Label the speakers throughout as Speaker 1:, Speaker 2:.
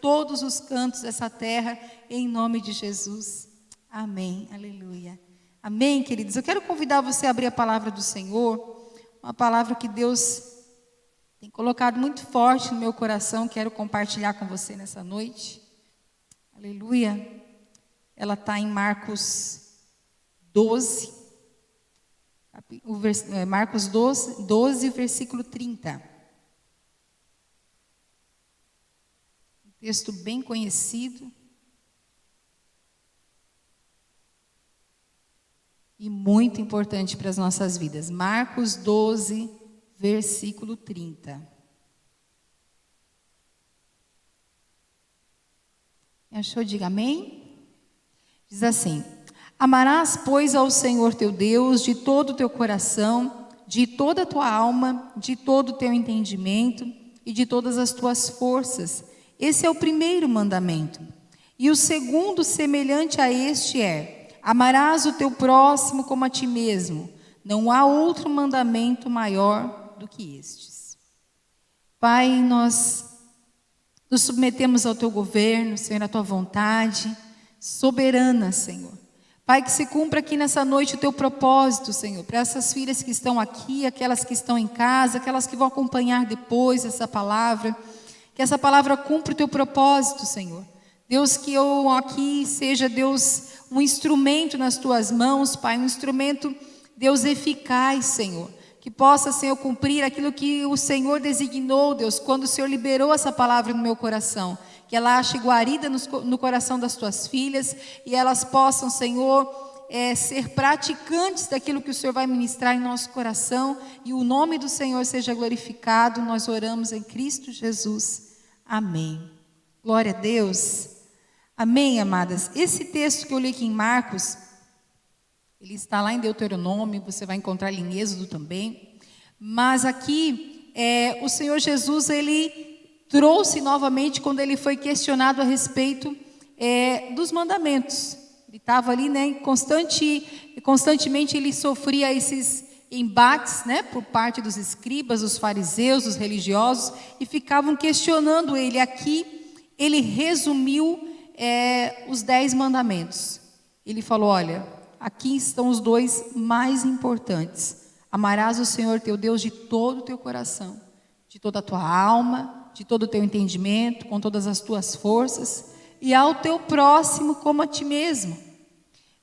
Speaker 1: todos os cantos dessa terra, em nome de Jesus. Amém, aleluia. Amém, queridos? Eu quero convidar você a abrir a palavra do Senhor, uma palavra que Deus tem colocado muito forte no meu coração, quero compartilhar com você nessa noite. Aleluia. Ela está em Marcos 12, Marcos 12, versículo 30. Um texto bem conhecido e muito importante para as nossas vidas. Marcos 12, versículo 30. Achou? Diga amém. Diz assim: amarás, pois, ao Senhor teu Deus de todo o teu coração, de toda a tua alma, de todo o teu entendimento e de todas as tuas forças. Esse é o primeiro mandamento. E o segundo, semelhante a este, é: amarás o teu próximo como a ti mesmo. Não há outro mandamento maior do que estes. Pai, nós nos submetemos ao teu governo, Senhor, à tua vontade soberana, Senhor. Pai, que se cumpra aqui nessa noite o teu propósito, Senhor, para essas filhas que estão aqui, aquelas que estão em casa, aquelas que vão acompanhar depois essa palavra, que essa palavra cumpra o teu propósito, Senhor. Deus, que eu aqui seja, Deus, um instrumento nas tuas mãos, Pai, um instrumento, Deus, eficaz, Senhor, que possa, Senhor, cumprir aquilo que o Senhor designou, Deus, quando o Senhor liberou essa palavra no meu coração, que ela ache guarida no coração das tuas filhas e elas possam, Senhor, ser praticantes daquilo que o Senhor vai ministrar em nosso coração e o nome do Senhor seja glorificado. Nós oramos em Cristo Jesus. Amém. Glória a Deus. Amém, amadas. Esse texto que eu li aqui em Marcos, ele está lá em Deuteronômio, você vai encontrar ele em Êxodo também, mas aqui o Senhor Jesus, ele trouxe novamente quando ele foi questionado a respeito dos mandamentos. Ele estava ali, né, constantemente ele sofria esses embates, né, por parte dos escribas, dos fariseus, dos religiosos, e ficavam questionando ele. Aqui ele resumiu os 10 mandamentos. Ele falou: olha, aqui estão os 2 mais importantes. Amarás o Senhor teu Deus de todo o teu coração, de toda a tua alma, de todo o teu entendimento, com todas as tuas forças, e ao teu próximo como a ti mesmo.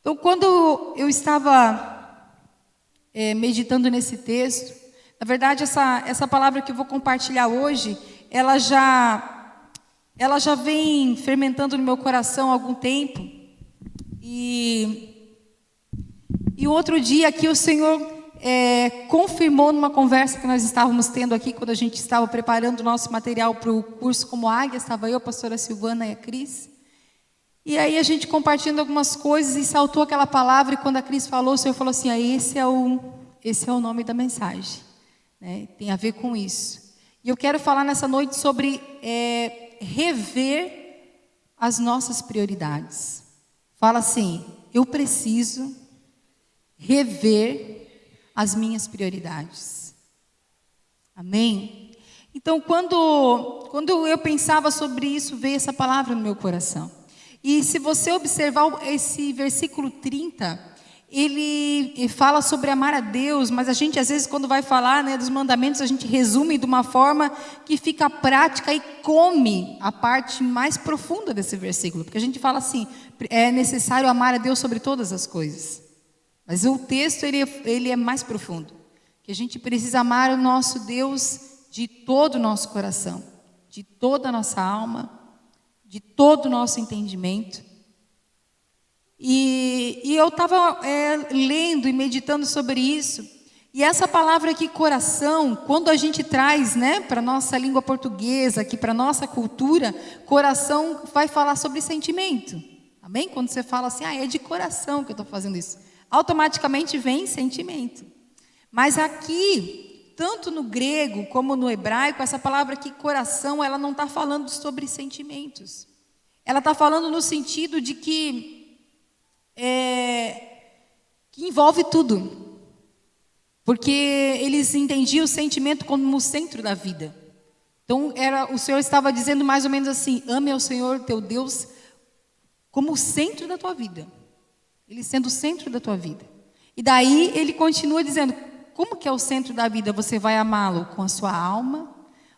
Speaker 1: Então, quando eu estava meditando nesse texto, na verdade, essa palavra que eu vou compartilhar hoje, ela já vem fermentando no meu coração há algum tempo, e outro dia aqui o Senhor confirmou numa conversa que nós estávamos tendo aqui, quando a gente estava preparando o nosso material para o curso Como Águia, estava eu, a pastora Silvana e a Cris, e aí a gente compartilhando algumas coisas e saltou aquela palavra, e quando a Cris falou, o Senhor falou assim: esse é o nome da mensagem, né? Tem a ver com isso. E eu quero falar nessa noite sobre rever as nossas prioridades. Fala assim: eu preciso rever as minhas prioridades. Amém? Então, quando eu pensava sobre isso, veio essa palavra no meu coração. E se você observar esse versículo 30, ele fala sobre amar a Deus, mas a gente às vezes quando vai falar, né, dos mandamentos, a gente resume de uma forma que fica prática e come a parte mais profunda desse versículo. Porque a gente fala assim: é necessário amar a Deus sobre todas as coisas. Mas o texto ele é mais profundo, que a gente precisa amar o nosso Deus de todo o nosso coração, de toda a nossa alma, de todo o nosso entendimento. E eu estava lendo e meditando sobre isso, e essa palavra aqui, coração, quando a gente traz, né, para a nossa língua portuguesa, aqui para a nossa cultura, coração vai falar sobre sentimento. Amém? Quando você fala assim: é de coração que eu estou fazendo isso, automaticamente vem sentimento. Mas aqui, tanto no grego como no hebraico, essa palavra aqui, coração, ela não está falando sobre sentimentos. Ela está falando no sentido de que envolve tudo. Porque eles entendiam o sentimento como o centro da vida. Então, Então, o Senhor estava dizendo mais ou menos assim: ame ao Senhor teu Deus como o centro da tua vida. Ele sendo o centro da tua vida. E daí ele continua dizendo: como que é o centro da vida? Você vai amá-lo com a sua alma,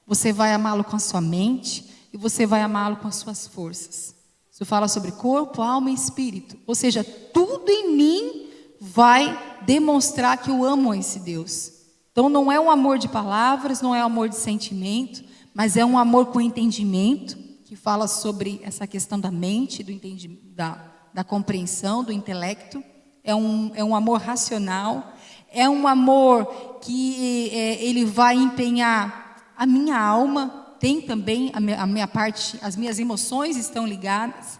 Speaker 1: você vai amá-lo com a sua mente e você vai amá-lo com as suas forças. Isso fala sobre corpo, alma e espírito. Ou seja, tudo em mim vai demonstrar que eu amo esse Deus. Então não é um amor de palavras, não é um amor de sentimento, mas é um amor com entendimento, que fala sobre essa questão da mente, do entendimento, da compreensão, do intelecto. É um amor racional, é um amor que ele vai empenhar a minha alma, tem também a minha parte, as minhas emoções estão ligadas,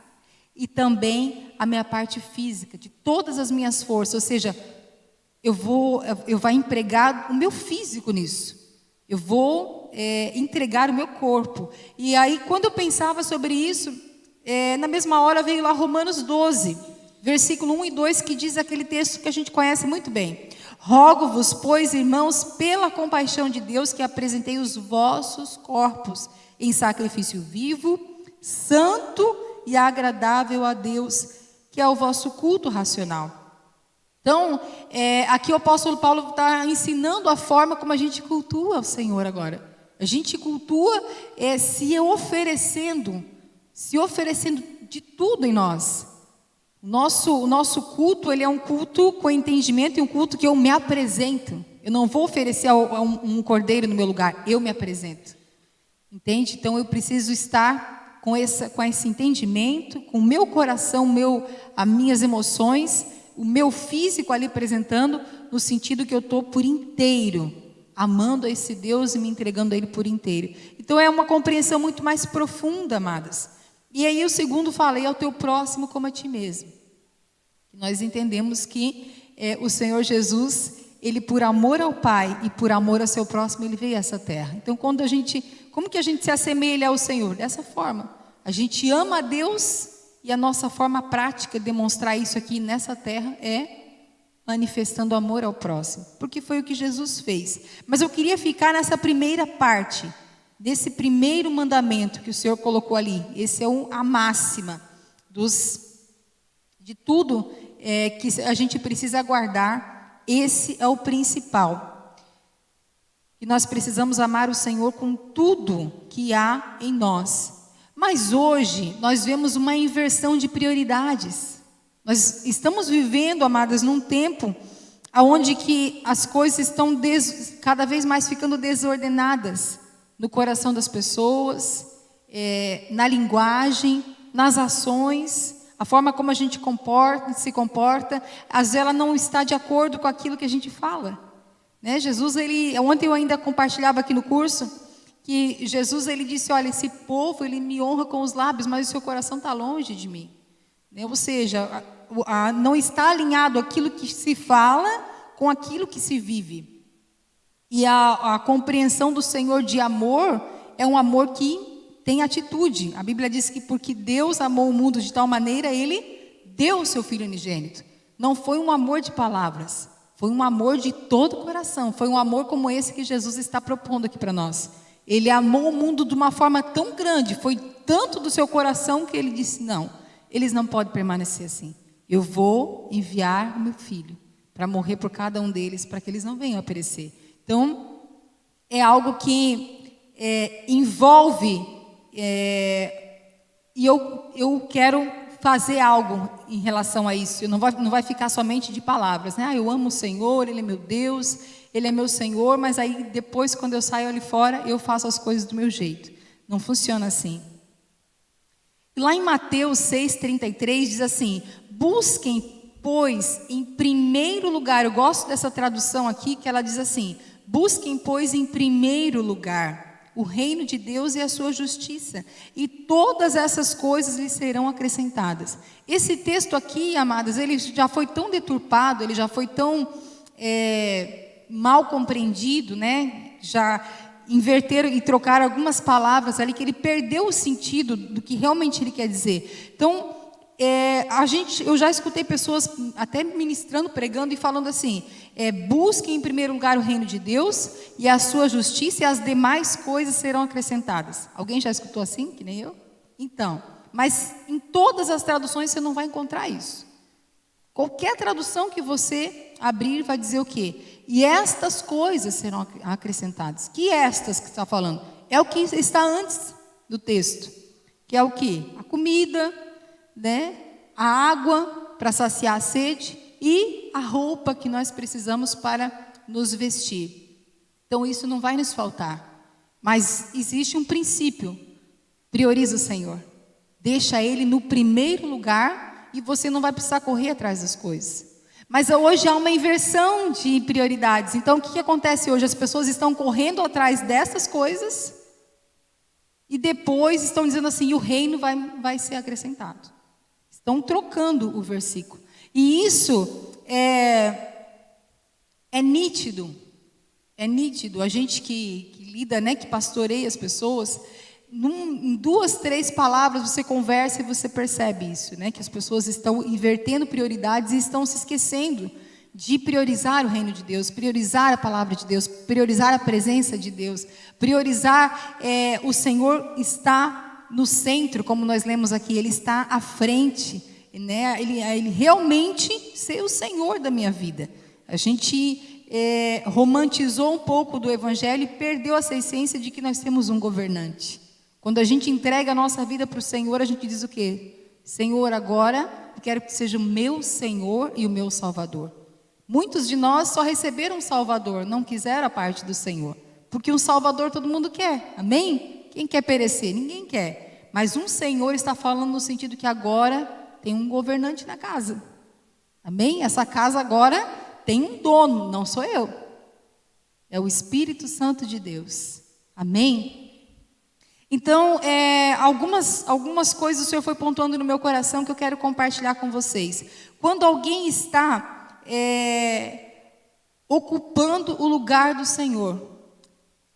Speaker 1: e também a minha parte física, de todas as minhas forças, ou seja, eu vou empregar o meu físico nisso, eu vou entregar o meu corpo. E aí, quando eu pensava sobre isso, na mesma hora veio lá Romanos 12, versículo 1 e 2, que diz aquele texto que a gente conhece muito bem: rogo-vos, pois, irmãos, pela compaixão de Deus, que apresentei os vossos corpos em sacrifício vivo, santo e agradável a Deus, que é o vosso culto racional. Então, aqui o apóstolo Paulo está ensinando a forma como a gente cultua o Senhor agora. A gente cultua se oferecendo de tudo em nós. O nosso culto, ele é um culto com entendimento e um culto que eu me apresento. Eu não vou oferecer um cordeiro no meu lugar, eu me apresento. Entende? Então eu preciso estar com esse entendimento, com o meu coração, as minhas emoções, o meu físico ali apresentando, no sentido que eu estou por inteiro amando a esse Deus e me entregando a Ele por inteiro. Então é uma compreensão muito mais profunda, amadas. E aí o segundo fala: e ao teu próximo como a ti mesmo. Nós entendemos que o Senhor Jesus, Ele por amor ao Pai e por amor ao seu próximo, Ele veio a essa terra. Então como que a gente se assemelha ao Senhor? Dessa forma. A gente ama a Deus e a nossa forma prática de demonstrar isso aqui nessa terra é manifestando amor ao próximo, porque foi o que Jesus fez. Mas eu queria ficar nessa primeira parte, desse primeiro mandamento que o Senhor colocou ali. Esse é a máxima de tudo que a gente precisa guardar. Esse é o principal. E nós precisamos amar o Senhor com tudo que há em nós. Mas hoje nós vemos uma inversão de prioridades. Nós estamos vivendo, amadas, num tempo onde que as coisas estão cada vez mais ficando desordenadas no coração das pessoas, na linguagem, nas ações, a forma como a gente se comporta, às vezes ela não está de acordo com aquilo que a gente fala. Né? Jesus, ontem eu ainda compartilhava aqui no curso, que Jesus, ele disse: olha, esse povo, ele me honra com os lábios, mas o seu coração está longe de mim. Ou seja, não está alinhado aquilo que se fala com aquilo que se vive. E a compreensão do Senhor de amor é um amor que tem atitude. A Bíblia diz que porque Deus amou o mundo de tal maneira, Ele deu o seu Filho unigênito. Não foi um amor de palavras, foi um amor de todo o coração. Foi um amor como esse que Jesus está propondo aqui para nós. Ele amou o mundo de uma forma tão grande, foi tanto do seu coração, que Ele disse: não, eles não podem permanecer assim. Eu vou enviar o meu Filho para morrer por cada um deles, para que eles não venham a perecer. Então, é algo que envolve, e eu quero fazer algo em relação a isso. Não vai ficar somente de palavras, né? Eu amo o Senhor, Ele é meu Deus, Ele é meu Senhor, mas aí depois, quando eu saio ali fora, eu faço as coisas do meu jeito. Não funciona assim. Lá em Mateus 6,33 diz assim: busquem, pois, em primeiro lugar. Eu gosto dessa tradução aqui, que ela diz assim: busquem, pois, em primeiro lugar o reino de Deus e a sua justiça, e todas essas coisas lhes serão acrescentadas. Esse texto aqui, amadas, ele já foi tão deturpado, ele já foi tão mal compreendido, né? Já inverteram e trocaram algumas palavras ali, que ele perdeu o sentido do que realmente ele quer dizer. Então, eu já escutei pessoas até ministrando, pregando e falando assim, busque em primeiro lugar o reino de Deus e a sua justiça e as demais coisas serão acrescentadas. Alguém já escutou assim, que nem eu? Então, mas em todas as traduções você não vai encontrar isso. Qualquer tradução que você abrir vai dizer o quê? E estas coisas serão acrescentadas. Que estas que está falando? É o que está antes do texto. Que é o quê? A comida, né? A água para saciar a sede e a roupa que nós precisamos para nos vestir. Então isso não vai nos faltar. Mas existe um princípio. Prioriza o Senhor. Deixa Ele no primeiro lugar e você não vai precisar correr atrás das coisas. Mas hoje há uma inversão de prioridades. Então o que acontece hoje? As pessoas estão correndo atrás dessas coisas e depois estão dizendo assim, o reino vai ser acrescentado. Estão trocando o versículo. E isso é nítido. É nítido. A gente que lida, né, que pastoreia as pessoas, em 2, 3 palavras você conversa e você percebe isso, né? Que as pessoas estão invertendo prioridades e estão se esquecendo de priorizar o reino de Deus, priorizar a palavra de Deus, priorizar a presença de Deus, priorizar o Senhor está no centro, como nós lemos aqui, Ele está à frente, né? Ele realmente ser o Senhor da minha vida. A gente romantizou um pouco do Evangelho e perdeu essa essência de que nós temos um governante. Quando a gente entrega a nossa vida para o Senhor, a gente diz o quê? Senhor, agora eu quero que seja o meu Senhor e o meu Salvador. Muitos de nós só receberam um Salvador, não quiseram a parte do Senhor. Porque um Salvador todo mundo quer, amém? Quem quer perecer? Ninguém quer. Mas um Senhor está falando no sentido que agora tem um governante na casa. Amém? Essa casa agora tem um dono, não sou eu. É o Espírito Santo de Deus. Amém? Então, algumas coisas o Senhor foi pontuando no meu coração que eu quero compartilhar com vocês. Quando alguém está ocupando o lugar do Senhor,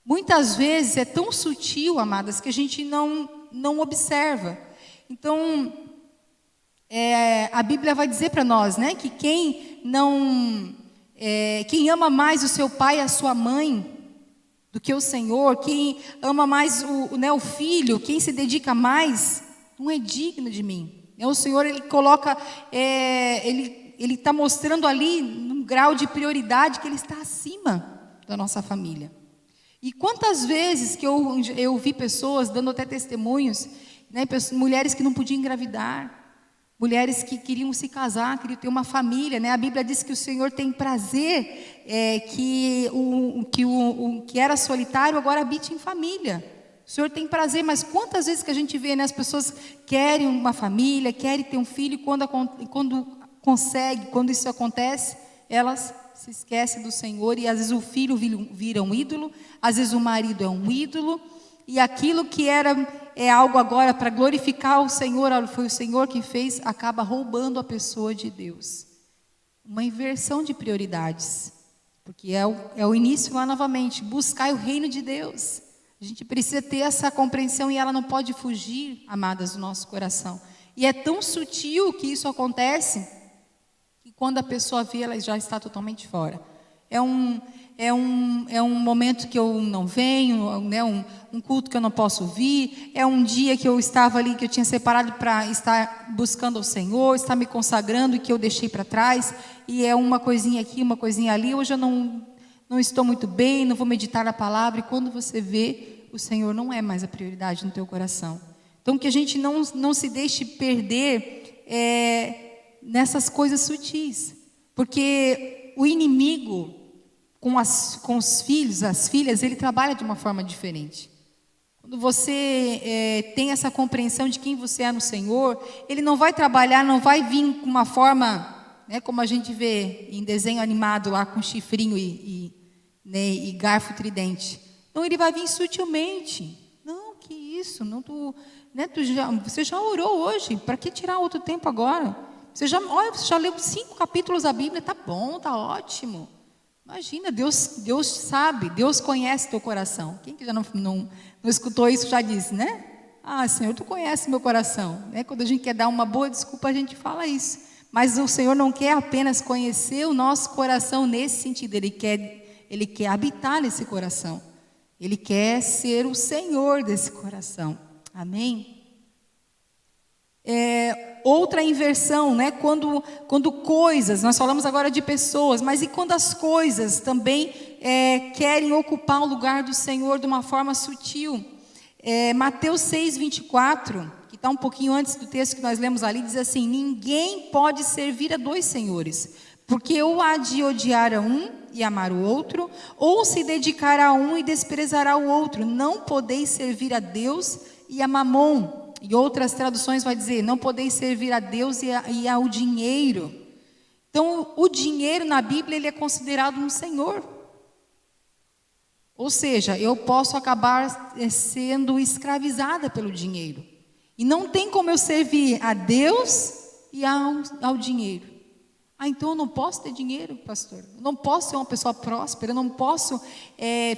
Speaker 1: muitas vezes é tão sutil, amadas, que a gente não observa. Então, a Bíblia vai dizer para nós, né, que quem ama mais o seu pai e a sua mãe do que o Senhor, quem ama mais o filho, quem se dedica mais, não é digno de mim. O Senhor, Ele coloca, Ele está mostrando ali, num grau de prioridade, que Ele está acima da nossa família. E quantas vezes que eu vi pessoas dando até testemunhos, né, mulheres que não podiam engravidar, mulheres que queriam se casar, queriam ter uma família, né? A Bíblia diz que o Senhor tem prazer que era solitário agora habite em família. O Senhor tem prazer, mas quantas vezes que a gente vê, né, as pessoas querem uma família, querem ter um filho, e quando isso acontece, elas se esquecem do Senhor e às vezes o filho vira um ídolo, às vezes o marido é um ídolo, e aquilo que é algo agora para glorificar o Senhor, foi o Senhor que fez, acaba roubando a pessoa de Deus. Uma inversão de prioridades, porque é o início lá novamente, buscar o reino de Deus. A gente precisa ter essa compreensão e ela não pode fugir, amadas, do nosso coração. E é tão sutil que isso acontece, que quando a pessoa vê, ela já está totalmente fora. É um momento que eu não venho, né, um culto que eu não posso vir, é um dia que eu estava ali, que eu tinha separado para estar buscando ao Senhor, estar me consagrando e que eu deixei para trás, e é uma coisinha aqui, uma coisinha ali, hoje eu não estou muito bem, não vou meditar a palavra, e quando você vê, o Senhor não é mais a prioridade no teu coração. Então que a gente não se deixe perder nessas coisas sutis, porque o inimigo, com os filhos, as filhas, ele trabalha de uma forma diferente. Quando você tem essa compreensão de quem você é no Senhor, ele não vai trabalhar, não vai vir com uma forma, né, como a gente vê em desenho animado lá com chifrinho e garfo tridente. Não, ele vai vir sutilmente. Não, que isso? Não, você já orou hoje? Para que tirar outro tempo agora? Você já leu 5 capítulos da Bíblia? Tá bom, tá ótimo. Imagina, Deus sabe, Deus conhece teu coração. Quem que já não escutou isso já disse, né? Ah, Senhor, tu conhece meu coração, né? Quando a gente quer dar uma boa desculpa, a gente fala isso. Mas o Senhor não quer apenas conhecer o nosso coração nesse sentido, Ele quer habitar nesse coração. Ele quer ser o Senhor desse coração. Amém? Outra inversão, né? Quando coisas, nós falamos agora de pessoas, mas e quando as coisas também querem ocupar o lugar do Senhor de uma forma sutil? Mateus 6:24, que está um pouquinho antes do texto que nós lemos ali, diz assim: ninguém pode servir a dois senhores, porque ou há de odiar a um e amar o outro, ou se dedicar a um e desprezará o outro. Não podeis servir a Deus e a Mamon. E outras traduções vai dizer: não podeis servir a Deus e ao dinheiro. Então, o dinheiro na Bíblia ele é considerado um senhor. Ou seja, eu posso acabar sendo escravizada pelo dinheiro. E não tem como eu servir a Deus e ao dinheiro. Ah, então eu não posso ter dinheiro, pastor? Eu não posso ser uma pessoa próspera? Eu não posso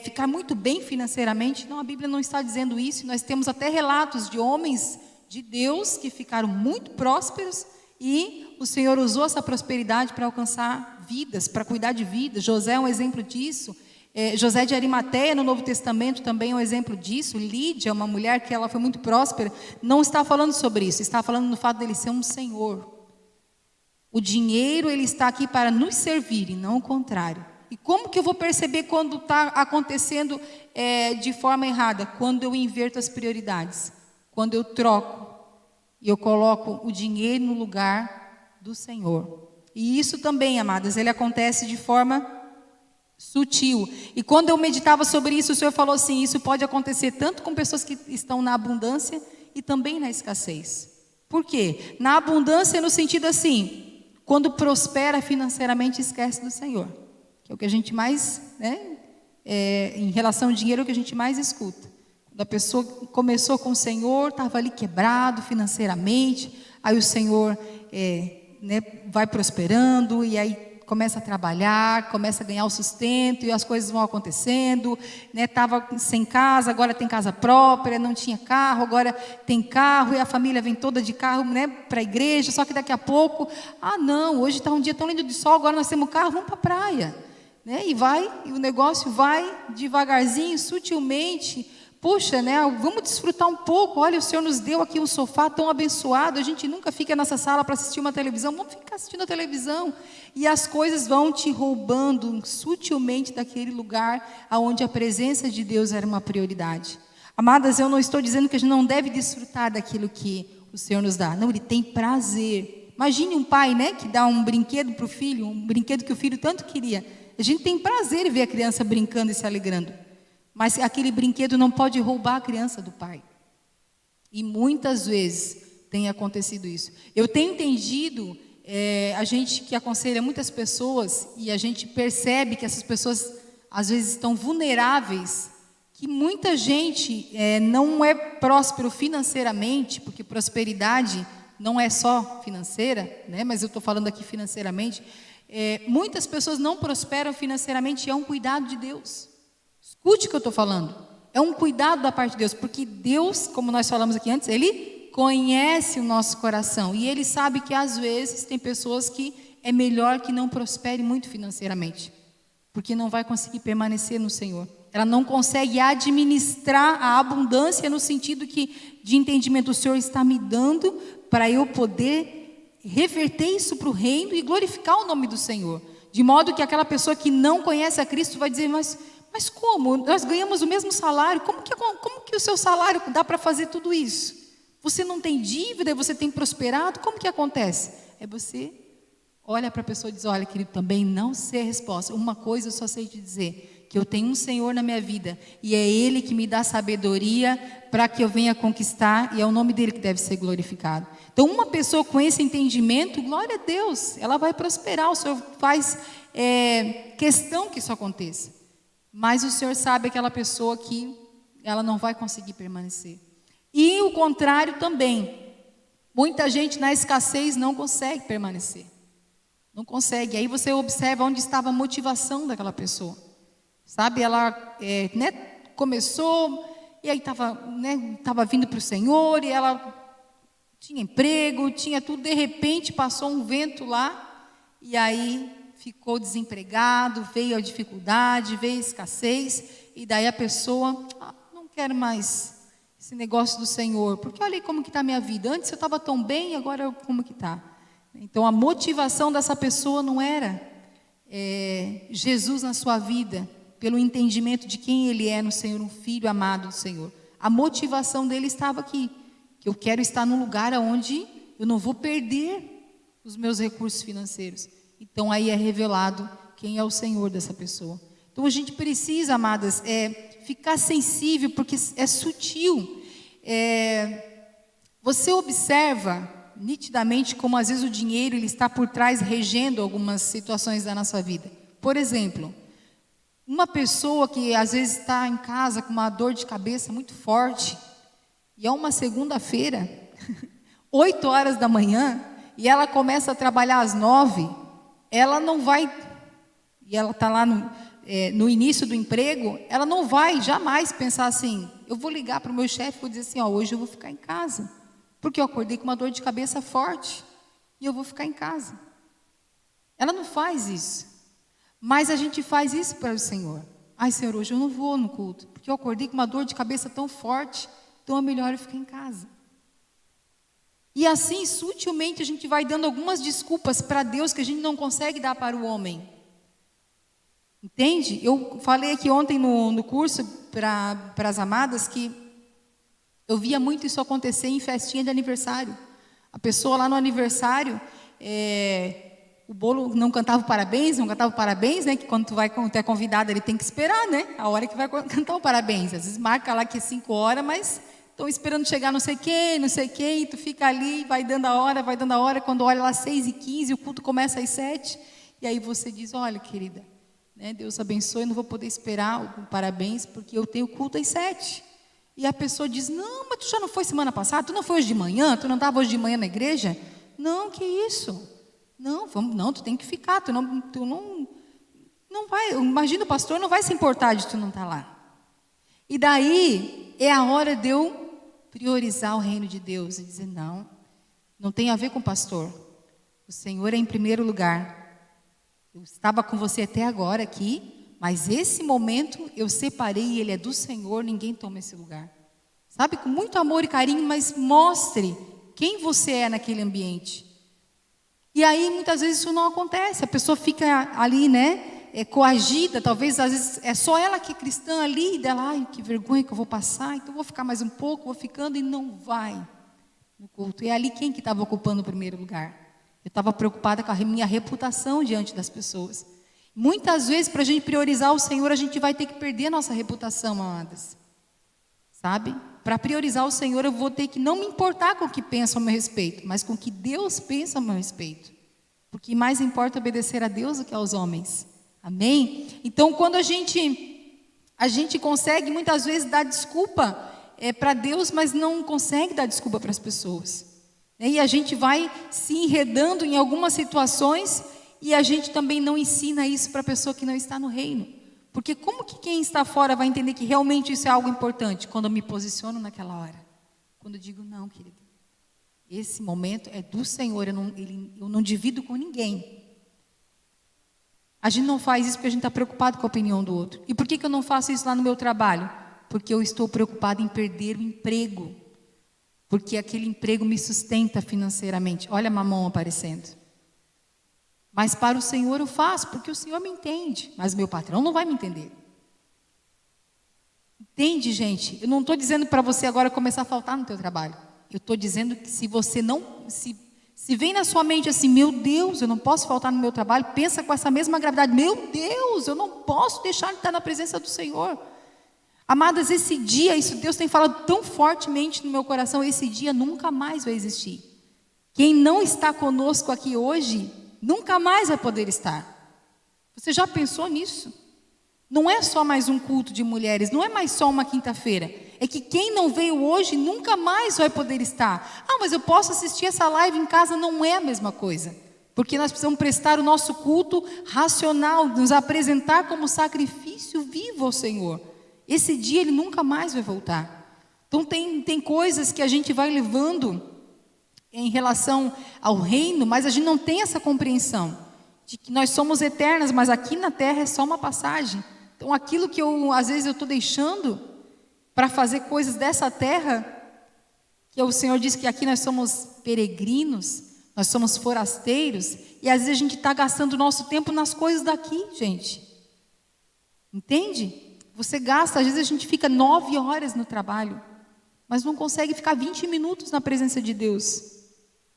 Speaker 1: ficar muito bem financeiramente? Não, a Bíblia não está dizendo isso. Nós temos até relatos de homens de Deus que ficaram muito prósperos e o Senhor usou essa prosperidade para alcançar vidas, para cuidar de vidas. José é um exemplo disso. José de Arimateia no Novo Testamento também é um exemplo disso. Lídia, uma mulher que ela foi muito próspera, não está falando sobre isso, está falando no fato dele ser um senhor. O dinheiro ele está aqui para nos servir e não o contrário. E como que eu vou perceber quando está acontecendo de forma errada? Quando eu inverto as prioridades, quando eu troco e eu coloco o dinheiro no lugar do Senhor. E isso também, amadas, ele acontece de forma sutil. E quando eu meditava sobre isso, o Senhor falou assim: isso pode acontecer tanto com pessoas que estão na abundância e também na escassez. Por quê? Na abundância no sentido assim, quando prospera financeiramente esquece do Senhor, que é o que a gente mais, em relação ao dinheiro é o que a gente mais escuta. Quando a pessoa começou com o Senhor, estava ali quebrado financeiramente, aí o Senhor vai prosperando e aí começa a trabalhar, começa a ganhar o sustento e as coisas vão acontecendo, estava sem casa, agora tem casa própria, não tinha carro, agora tem carro e a família vem toda de carro para a igreja, só que daqui a pouco, não, hoje está um dia tão lindo de sol, agora nós temos carro, vamos para a praia, e o negócio vai devagarzinho, sutilmente. Puxa, vamos desfrutar um pouco. Olha, o Senhor nos deu aqui um sofá tão abençoado. A gente nunca fica nessa sala para assistir uma televisão. Vamos ficar assistindo a televisão. E as coisas vão te roubando sutilmente daquele lugar onde a presença de Deus era uma prioridade. Amadas, eu não estou dizendo que a gente não deve desfrutar daquilo que o Senhor nos dá. Não, Ele tem prazer. Imagine um pai, que dá um brinquedo para o filho, um brinquedo que o filho tanto queria. A gente tem prazer em ver a criança brincando e se alegrando. Mas aquele brinquedo não pode roubar a criança do pai. E muitas vezes tem acontecido isso. Eu tenho entendido, a gente que aconselha muitas pessoas, e a gente percebe que essas pessoas às vezes estão vulneráveis, que muita gente não é próspero financeiramente, porque prosperidade não é só financeira, mas eu estou falando aqui financeiramente. Muitas pessoas não prosperam financeiramente e é um cuidado de Deus. Escute o que eu estou falando. É um cuidado da parte de Deus, porque Deus, como nós falamos aqui antes, Ele conhece o nosso coração. E Ele sabe que às vezes tem pessoas que é melhor que não prospere muito financeiramente, porque não vai conseguir permanecer no Senhor. Ela não consegue administrar a abundância no sentido de entendimento. O Senhor está me dando para eu poder reverter isso para o reino e glorificar o nome do Senhor. De modo que aquela pessoa que não conhece a Cristo vai dizer: mas como? Nós ganhamos o mesmo salário, como que o seu salário dá para fazer tudo isso? Você não tem dívida, você tem prosperado, como que acontece? Aí você olha para a pessoa e diz: olha, querido, também não sei a resposta. Uma coisa eu só sei te dizer, que eu tenho um Senhor na minha vida, e é Ele que me dá sabedoria para que eu venha conquistar, e é o nome dEle que deve ser glorificado. Então, uma pessoa com esse entendimento, glória a Deus, ela vai prosperar. O Senhor faz questão que isso aconteça. Mas o Senhor sabe aquela pessoa que ela não vai conseguir permanecer. E o contrário também. Muita gente na escassez não consegue permanecer. Não consegue. Aí você observa onde estava a motivação daquela pessoa. Sabe, ela começou e aí estava vindo para o Senhor, e ela tinha emprego, tinha tudo, de repente passou um vento lá, e aí ficou desempregado, veio a dificuldade, veio a escassez, e daí a pessoa, não quero mais esse negócio do Senhor, porque olha aí como que está a minha vida, antes eu estava tão bem, agora como que está? Então a motivação dessa pessoa não era Jesus na sua vida, pelo entendimento de quem Ele é no Senhor, um filho amado do Senhor. A motivação dele estava aqui, que eu quero estar num lugar onde eu não vou perder os meus recursos financeiros. Então aí é revelado quem é o Senhor dessa pessoa. Então a gente precisa, amadas, ficar sensível, porque é sutil. Você observa nitidamente como às vezes o dinheiro ele está por trás regendo algumas situações da nossa vida. Por exemplo, uma pessoa que às vezes está em casa com uma dor de cabeça muito forte, e é uma segunda-feira, 8 horas da manhã, e ela começa a trabalhar às 9, ela não vai, e ela está lá no início do emprego, ela não vai jamais pensar assim, eu vou ligar para o meu chefe e vou dizer assim, hoje eu vou ficar em casa, porque eu acordei com uma dor de cabeça forte, e eu vou ficar em casa. Ela não faz isso, mas a gente faz isso para o Senhor. Ai, Senhor, hoje eu não vou no culto, porque eu acordei com uma dor de cabeça tão forte, então é melhor eu ficar em casa. E assim, sutilmente, a gente vai dando algumas desculpas para Deus que a gente não consegue dar para o homem. Entende? Eu falei aqui ontem no curso para as amadas que eu via muito isso acontecer em festinha de aniversário. A pessoa lá no aniversário, o bolo não cantava parabéns, né? Que quando tu é convidado, ele tem que esperar, né? A hora que vai cantar o parabéns. Às vezes marca lá que é 5 horas, mas estão esperando chegar não sei quem, e tu fica ali, vai dando a hora, quando olha lá 6h15, o culto começa às 7, e aí você diz, olha, querida, né, Deus abençoe, eu não vou poder esperar o parabéns, porque eu tenho culto às 7. E a pessoa diz, não, mas tu já não foi semana passada? Tu não foi hoje de manhã? Tu não estava hoje de manhã na igreja? Não, que isso? Não, tu tem que ficar, tu não vai, imagina o pastor não vai se importar de tu não estar lá. E daí é a hora de eu priorizar o reino de Deus e dizer, não tem a ver com o pastor, o Senhor é em primeiro lugar. Eu estava com você até agora aqui, mas esse momento eu separei e ele é do Senhor, ninguém toma esse lugar. Sabe, com muito amor e carinho, mas mostre quem você é naquele ambiente. E aí muitas vezes isso não acontece, a pessoa fica ali, coagida, talvez às vezes é só ela que é cristã ali, e dela, ai, que vergonha que eu vou passar, então vou ficar mais um pouco, vou ficando e não vai no culto. E é ali quem que estava ocupando o primeiro lugar? Eu estava preocupada com a minha reputação diante das pessoas. Muitas vezes, para a gente priorizar o Senhor, a gente vai ter que perder a nossa reputação, amadas. Sabe? Para priorizar o Senhor, eu vou ter que não me importar com o que pensam a meu respeito, mas com o que Deus pensa a meu respeito. Porque mais importa obedecer a Deus do que aos homens. Amém? Então, quando a gente consegue, muitas vezes, dar desculpa para Deus, mas não consegue dar desculpa para as pessoas. E a gente vai se enredando em algumas situações e a gente também não ensina isso para a pessoa que não está no reino. Porque como que quem está fora vai entender que realmente isso é algo importante? Quando eu me posiciono naquela hora. Quando eu digo, não, querido, esse momento é do Senhor, eu não divido com ninguém. A gente não faz isso porque a gente está preocupado com a opinião do outro. E por que eu não faço isso lá no meu trabalho? Porque eu estou preocupado em perder o emprego. Porque aquele emprego me sustenta financeiramente. Olha a mamão aparecendo. Mas para o Senhor eu faço, porque o Senhor me entende. Mas meu patrão não vai me entender. Entende, gente? Eu não estou dizendo para você agora começar a faltar no teu trabalho. Eu estou dizendo que se você não... Se vem na sua mente assim, meu Deus, eu não posso faltar no meu trabalho, pensa com essa mesma gravidade, meu Deus, eu não posso deixar de estar na presença do Senhor. Amadas, esse dia, isso Deus tem falado tão fortemente no meu coração, esse dia nunca mais vai existir. Quem não está conosco aqui hoje, nunca mais vai poder estar. Você já pensou nisso? Não é só mais um culto de mulheres, não é mais só uma quinta-feira. É que quem não veio hoje nunca mais vai poder estar. Ah, mas eu posso assistir essa live em casa, não é a mesma coisa. Porque nós precisamos prestar o nosso culto racional, nos apresentar como sacrifício vivo ao Senhor. Esse dia ele nunca mais vai voltar. Então tem coisas que a gente vai levando em relação ao reino, mas a gente não tem essa compreensão de que nós somos eternas, mas aqui na terra é só uma passagem. Então aquilo que às vezes eu estou deixando para fazer coisas dessa terra, que o Senhor diz que aqui nós somos peregrinos, nós somos forasteiros, e às vezes a gente está gastando o nosso tempo nas coisas daqui, gente. Entende? Você gasta, às vezes a gente fica 9 horas no trabalho, mas não consegue ficar 20 minutos na presença de Deus.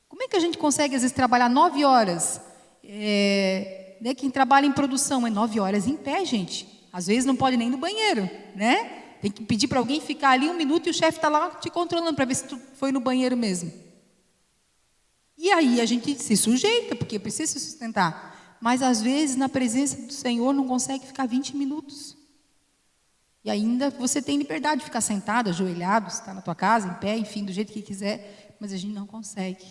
Speaker 1: Como é que a gente consegue, às vezes, trabalhar 9 horas? Quem trabalha em produção é 9 horas em pé, gente. Às vezes não pode nem ir no banheiro, né? Tem que pedir para alguém ficar ali 1 minuto e o chefe está lá te controlando para ver se tu foi no banheiro mesmo. E aí a gente se sujeita, porque precisa se sustentar. Mas às vezes na presença do Senhor não consegue ficar 20 minutos. E ainda você tem liberdade de ficar sentado, ajoelhado, se está na tua casa, em pé, enfim, do jeito que quiser. Mas a gente não consegue.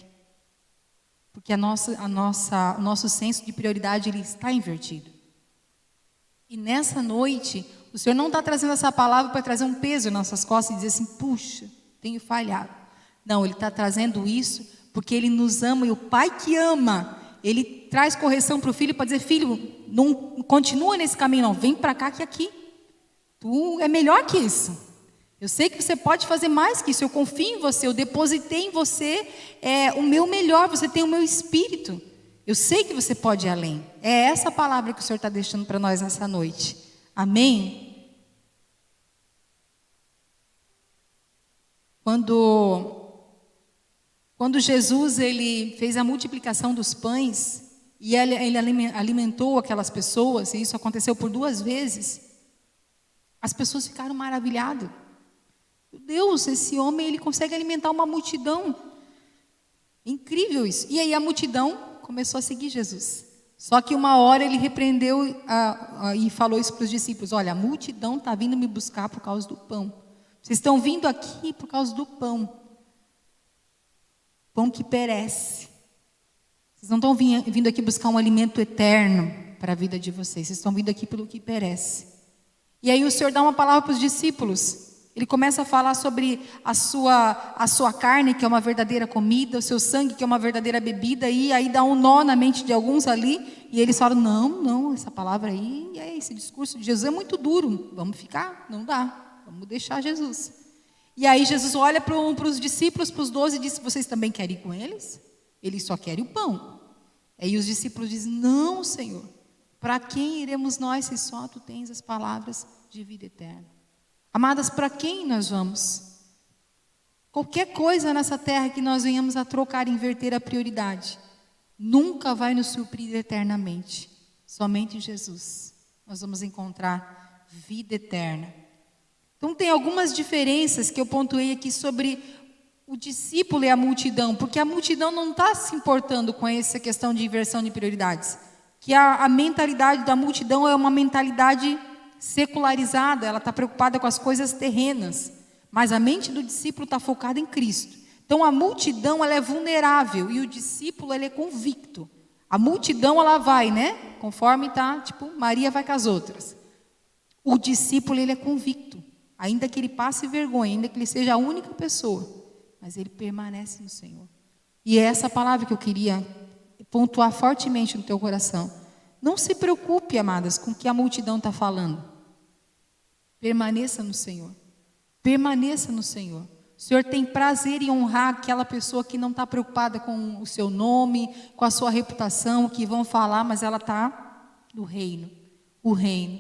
Speaker 1: Porque o nosso senso de prioridade ele está invertido. E nessa noite, o Senhor não está trazendo essa palavra para trazer um peso nas nossas costas e dizer assim, puxa, tenho falhado. Não, Ele está trazendo isso porque Ele nos ama, e o Pai que ama, Ele traz correção para o filho para dizer, filho, não continua nesse caminho não, vem para cá que aqui. Tu é melhor que isso. Eu sei que você pode fazer mais que isso, eu confio em você, eu depositei em você o meu melhor, você tem o meu espírito. Eu sei que você pode ir além. É essa palavra que o Senhor está deixando para nós nessa noite. Amém? Quando Jesus ele fez a multiplicação dos pães, e ele alimentou aquelas pessoas, e isso aconteceu por 2 vezes, as pessoas ficaram maravilhadas. Meu Deus, esse homem ele consegue alimentar uma multidão. Incrível isso. E aí a multidão começou a seguir Jesus. Só que uma hora ele repreendeu e falou isso para os discípulos. Olha, a multidão está vindo me buscar por causa do pão. Vocês estão vindo aqui por causa do pão. Pão que perece. Vocês não estão vindo aqui buscar um alimento eterno para a vida de vocês. Vocês estão vindo aqui pelo que perece. E aí o Senhor dá uma palavra para os discípulos. Ele começa a falar sobre a sua carne, que é uma verdadeira comida, o seu sangue, que é uma verdadeira bebida, e aí dá um nó na mente de alguns ali, e eles falam, não, essa palavra aí, esse discurso de Jesus é muito duro, vamos ficar, não dá, vamos deixar Jesus. E aí Jesus olha para os discípulos, para os 12, e diz, vocês também querem ir com eles? Eles só querem o pão. Aí os discípulos dizem, não, Senhor, para quem iremos nós, se só Tu tens as palavras de vida eterna? Amadas, para quem nós vamos? Qualquer coisa nessa terra que nós venhamos a trocar, inverter a prioridade, nunca vai nos suprir eternamente. Somente Jesus nós vamos encontrar vida eterna. Então tem algumas diferenças que eu pontuei aqui sobre o discípulo e a multidão, porque a multidão não está se importando com essa questão de inversão de prioridades. Que a mentalidade da multidão é uma mentalidade secularizada, ela está preocupada com as coisas terrenas, mas a mente do discípulo está focada em Cristo. Então a multidão ela é vulnerável e o discípulo ele é convicto. A multidão ela vai, né? Conforme está, tipo, Maria vai com as outras. O discípulo ele é convicto, ainda que ele passe vergonha, ainda que ele seja a única pessoa, mas ele permanece no Senhor. E é essa palavra que eu queria pontuar fortemente no teu coração. Não se preocupe, amadas, com o que a multidão está falando. Permaneça no Senhor. Permaneça no Senhor. O Senhor tem prazer em honrar aquela pessoa que não está preocupada com o seu nome, com a sua reputação, o que vão falar, mas ela está no reino. O reino.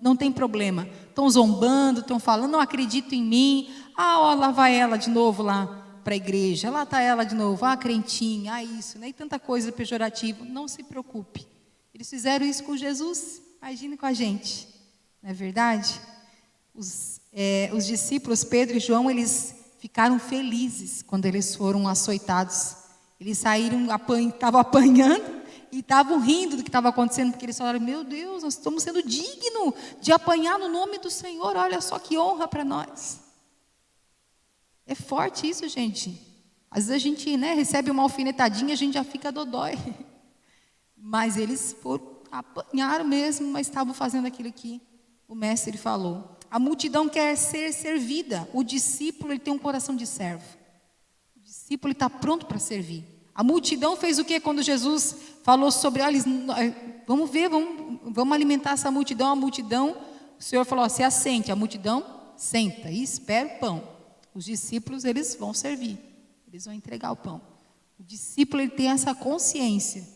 Speaker 1: Não tem problema. Estão zombando, estão falando, não acredito em mim. Ó, lá vai ela de novo lá para a igreja. Lá está ela de novo. Crentinha, isso. Né? E tanta coisa pejorativa. Não se preocupe. Eles fizeram isso com Jesus. Imagine com a gente. Não é verdade? Os discípulos Pedro e João, eles ficaram felizes quando eles foram açoitados. Eles saíram, estavam apanhando e estavam rindo do que estava acontecendo, porque eles falaram, meu Deus, nós estamos sendo dignos de apanhar no nome do Senhor, olha só que honra para nós. É forte isso, gente. Às vezes a gente recebe uma alfinetadinha, a gente já fica dodói. Mas eles apanharam mesmo, mas estavam fazendo aquilo que o mestre falou. A multidão quer ser servida. O discípulo, ele tem um coração de servo. O discípulo está pronto para servir. A multidão fez o quê quando Jesus falou sobre, olha, vamos ver, vamos alimentar essa multidão. A multidão, o Senhor falou, se assente. A multidão senta e espera o pão. Os discípulos, eles vão servir. Eles vão entregar o pão. O discípulo, ele tem essa consciência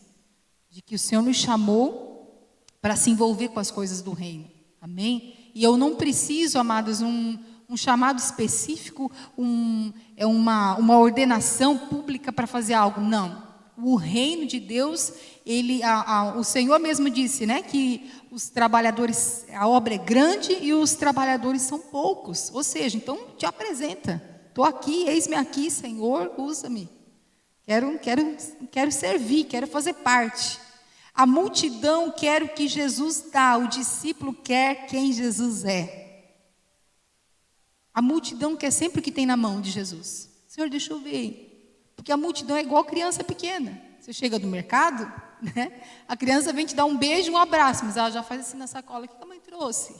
Speaker 1: de que o Senhor nos chamou para se envolver com as coisas do reino. Amém? E eu não preciso, amados, um chamado específico, uma ordenação pública para fazer algo. Não. O reino de Deus, o Senhor mesmo disse, né, que os trabalhadores, a obra é grande e os trabalhadores são poucos. Ou seja, então te apresenta. Estou aqui, eis-me aqui, Senhor, usa-me. Quero servir, quero fazer parte. A multidão quer o que Jesus dá, o discípulo quer quem Jesus é. A multidão quer sempre o que tem na mão de Jesus. Senhor, deixa eu ver. Porque a multidão é igual criança pequena. Você chega do mercado, né? A criança vem te dar um beijo, um abraço, mas ela já faz assim na sacola, o que a mãe trouxe?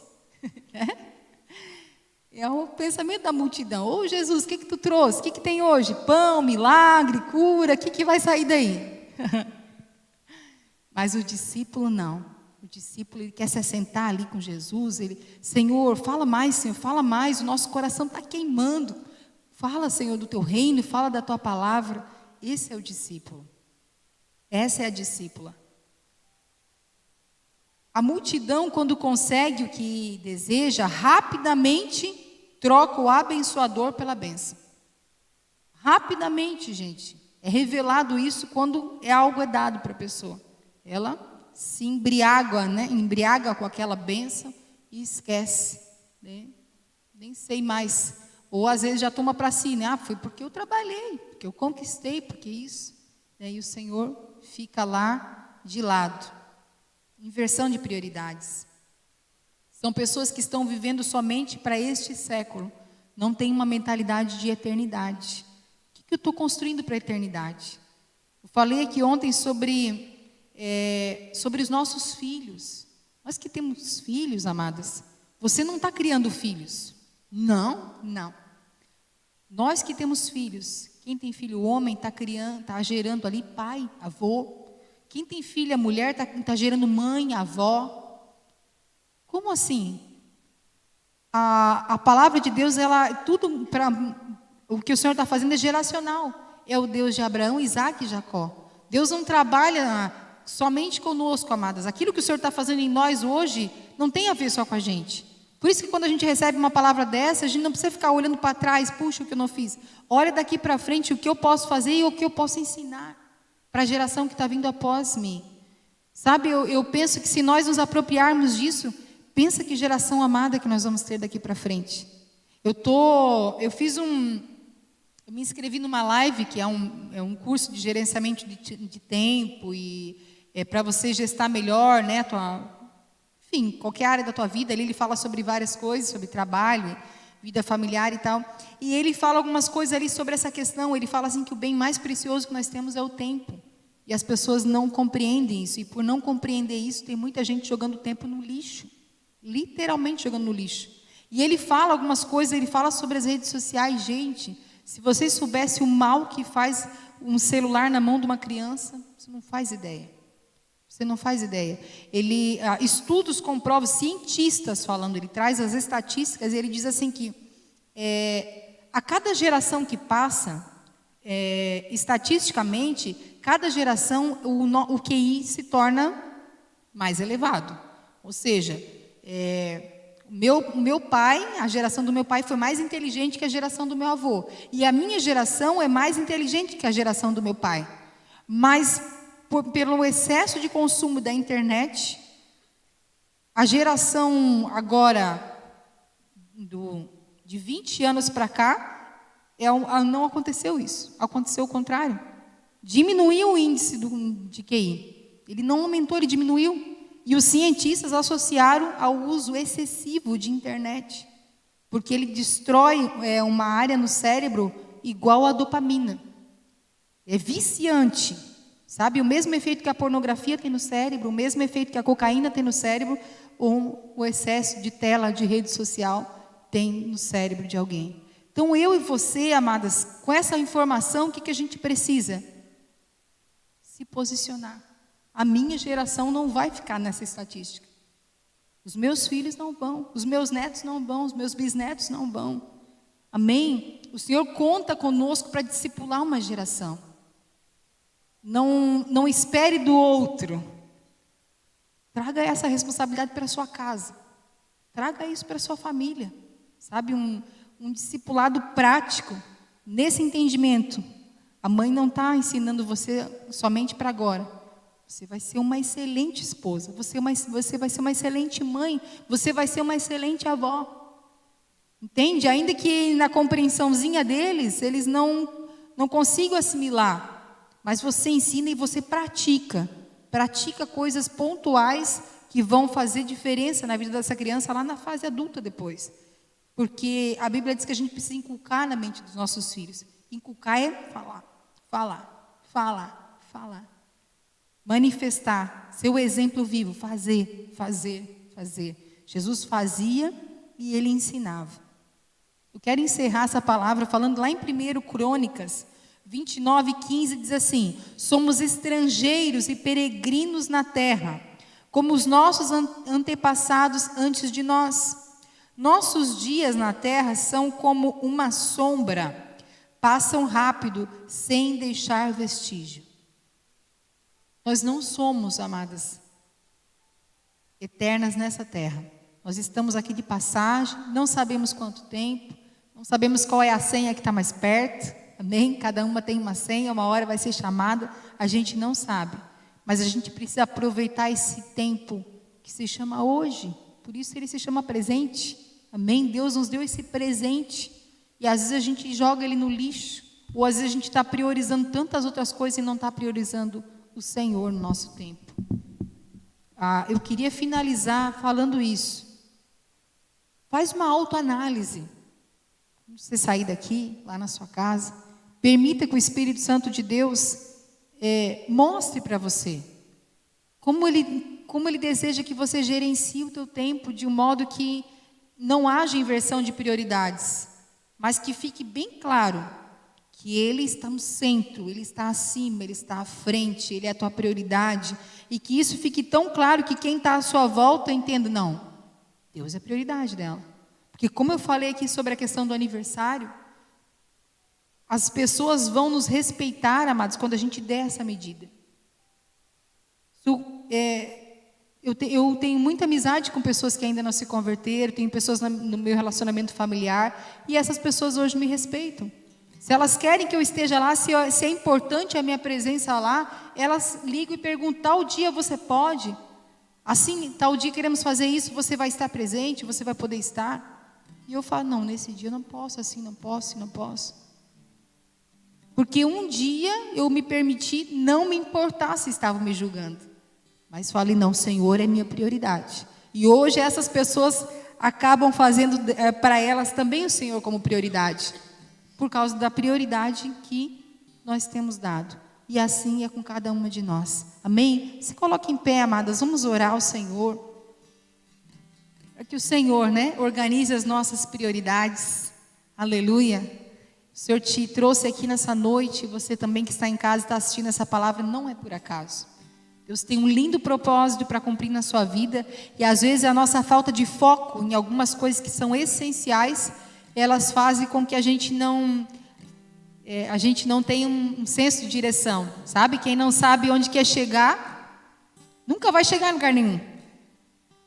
Speaker 1: É o pensamento da multidão. Ô Jesus, o que tu trouxe? O que tem hoje? Pão, milagre, cura, o que vai sair daí? Mas o discípulo não. O discípulo, ele quer se assentar ali com Jesus. Senhor, fala mais, Senhor, fala mais. O nosso coração está queimando. Fala, Senhor, do teu reino, fala da tua palavra. Esse é o discípulo. Essa é a discípula. A multidão, quando consegue o que deseja, rapidamente troca o abençoador pela bênção. Rapidamente, gente. É revelado isso quando algo é dado para a pessoa. Ela se embriaga, né? Embriaga com aquela bênção e esquece. Né? Nem sei mais. Ou às vezes já toma para si, né? Foi porque eu trabalhei, porque eu conquistei, porque isso. E o Senhor fica lá de lado. Inversão de prioridades. São pessoas que estão vivendo somente para este século. Não tem uma mentalidade de eternidade. O que eu estou construindo para a eternidade? Eu falei aqui ontem sobre os nossos filhos. Nós que temos filhos, amadas, você não está criando filhos. Não. Nós que temos filhos, quem tem filho homem está criando, está gerando ali pai, avô. Quem tem filha mulher está gerando mãe, avó. Como assim? A palavra de Deus, o que o Senhor está fazendo é geracional. É o Deus de Abraão, Isaac e Jacó. Deus não trabalha somente conosco, amadas. Aquilo que o Senhor está fazendo em nós hoje não tem a ver só com a gente. Por isso que quando a gente recebe uma palavra dessa, a gente não precisa ficar olhando para trás, puxa, o que eu não fiz. Olha daqui para frente o que eu posso fazer e o que eu posso ensinar para a geração que está vindo após mim. Sabe, eu penso que se nós nos apropriarmos disso, pensa que geração amada que nós vamos ter daqui para frente. Eu me inscrevi numa live, que é um curso de gerenciamento de tempo e para você gestar melhor, né, enfim, qualquer área da tua vida. Ali ele fala sobre várias coisas, sobre trabalho, vida familiar e tal. E ele fala algumas coisas ali sobre essa questão. Ele fala assim que o bem mais precioso que nós temos é o tempo. E as pessoas não compreendem isso. E por não compreender isso, tem muita gente jogando o tempo no lixo. Literalmente jogando no lixo. E ele fala algumas coisas, ele fala sobre as redes sociais. Gente, se vocês soubessem o mal que faz um celular na mão de uma criança, você não faz ideia. Você não faz ideia. Estudos comprovam, cientistas falando, ele traz as estatísticas, e ele diz assim que a cada geração que passa, estatisticamente, cada geração o QI se torna mais elevado. Ou seja, o meu pai, a geração do meu pai foi mais inteligente que a geração do meu avô. E a minha geração é mais inteligente que a geração do meu pai. Mas pelo excesso de consumo da internet, a geração agora de 20 anos para cá, não aconteceu isso. Aconteceu o contrário. Diminuiu o índice de QI. Ele não aumentou, ele diminuiu. E os cientistas associaram ao uso excessivo de internet. Porque ele destrói uma área no cérebro igual à dopamina. É viciante. Sabe, o mesmo efeito que a pornografia tem no cérebro, o mesmo efeito que a cocaína tem no cérebro, ou o excesso de tela de rede social tem no cérebro de alguém. Então eu e você, amadas, com essa informação, o que a gente precisa? Se posicionar. A minha geração não vai ficar nessa estatística. Os meus filhos não vão, os meus netos não vão, os meus bisnetos não vão. Amém? O Senhor conta conosco para discipular uma geração. Não espere do outro. Traga essa responsabilidade para a sua casa. Traga isso para a sua família. Sabe, um discipulado prático, nesse entendimento. A mãe não está ensinando você somente para agora. Você vai ser uma excelente esposa, você vai ser uma excelente mãe, você vai ser uma excelente avó. Entende? Ainda que na compreensãozinha deles, eles não consigam assimilar. Mas você ensina e você pratica. Pratica coisas pontuais que vão fazer diferença na vida dessa criança lá na fase adulta depois. Porque a Bíblia diz que a gente precisa inculcar na mente dos nossos filhos. Inculcar é falar. Manifestar, ser o exemplo vivo, fazer. Jesus fazia e ele ensinava. Eu quero encerrar essa palavra falando lá em 1 Crônicas 29:15, diz assim: somos estrangeiros e peregrinos na terra, como os nossos antepassados antes de nós. Nossos dias na terra são como uma sombra, passam rápido, sem deixar vestígio. Nós não somos, amadas, eternas nessa terra. Nós estamos aqui de passagem, não sabemos quanto tempo, não sabemos qual é a senha que está mais perto, amém? Cada uma tem uma senha, uma hora vai ser chamada, a gente não sabe. Mas a gente precisa aproveitar esse tempo que se chama hoje, por isso ele se chama presente, amém? Deus nos deu esse presente, e às vezes a gente joga ele no lixo, ou às vezes a gente está priorizando tantas outras coisas e não está priorizando o Senhor no nosso tempo. Eu queria finalizar falando isso. Faz uma autoanálise. Quando você sair daqui, lá na sua casa, permita que o Espírito Santo de Deus mostre para você como ele deseja que você gerencie o teu tempo de um modo que não haja inversão de prioridades, mas que fique bem claro que Ele está no centro, Ele está acima, Ele está à frente, Ele é a tua prioridade, e que isso fique tão claro que quem está à sua volta entenda, não, Deus é a prioridade dela. Porque como eu falei aqui sobre a questão do aniversário, as pessoas vão nos respeitar, amados, quando a gente der essa medida. Eu tenho muita amizade com pessoas que ainda não se converteram, tenho pessoas no meu relacionamento familiar, e essas pessoas hoje me respeitam. Se elas querem que eu esteja lá, se é importante a minha presença lá, elas ligam e perguntam, tal dia você pode? Assim, tal dia queremos fazer isso, você vai estar presente, você vai poder estar? E eu falo, não, nesse dia eu não posso, assim não posso. Porque um dia eu me permiti não me importar se estavam me julgando. Mas falei, não, Senhor é minha prioridade. E hoje essas pessoas acabam fazendo para elas também o Senhor como prioridade. Por causa da prioridade que nós temos dado. E assim é com cada uma de nós. Amém? Se coloque em pé, amadas. Vamos orar ao Senhor. Para que o Senhor, organize as nossas prioridades. Aleluia. O Senhor te trouxe aqui nessa noite. Você também que está em casa e está assistindo essa palavra, não é por acaso. Deus tem um lindo propósito para cumprir na sua vida. E às vezes a nossa falta de foco em algumas coisas que são essenciais, elas fazem com que a gente não tenha um senso de direção, sabe? Quem não sabe onde quer chegar, nunca vai chegar em lugar nenhum.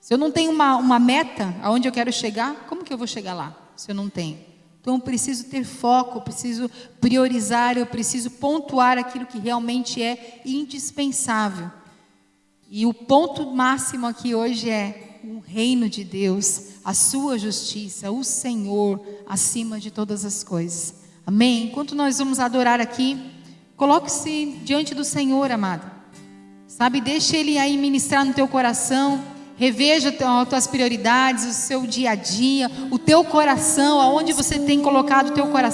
Speaker 1: Se eu não tenho uma meta aonde eu quero chegar, como que eu vou chegar lá, se eu não tenho? Então eu preciso ter foco, eu preciso priorizar, eu preciso pontuar aquilo que realmente é indispensável. E o ponto máximo aqui hoje é o reino de Deus, a sua justiça, o Senhor acima de todas as coisas. Amém? Enquanto nós vamos adorar aqui, coloque-se diante do Senhor, amada. Sabe, deixa Ele aí ministrar no teu coração. Reveja as tuas prioridades, o seu dia a dia, o teu coração, aonde você tem colocado o teu coração.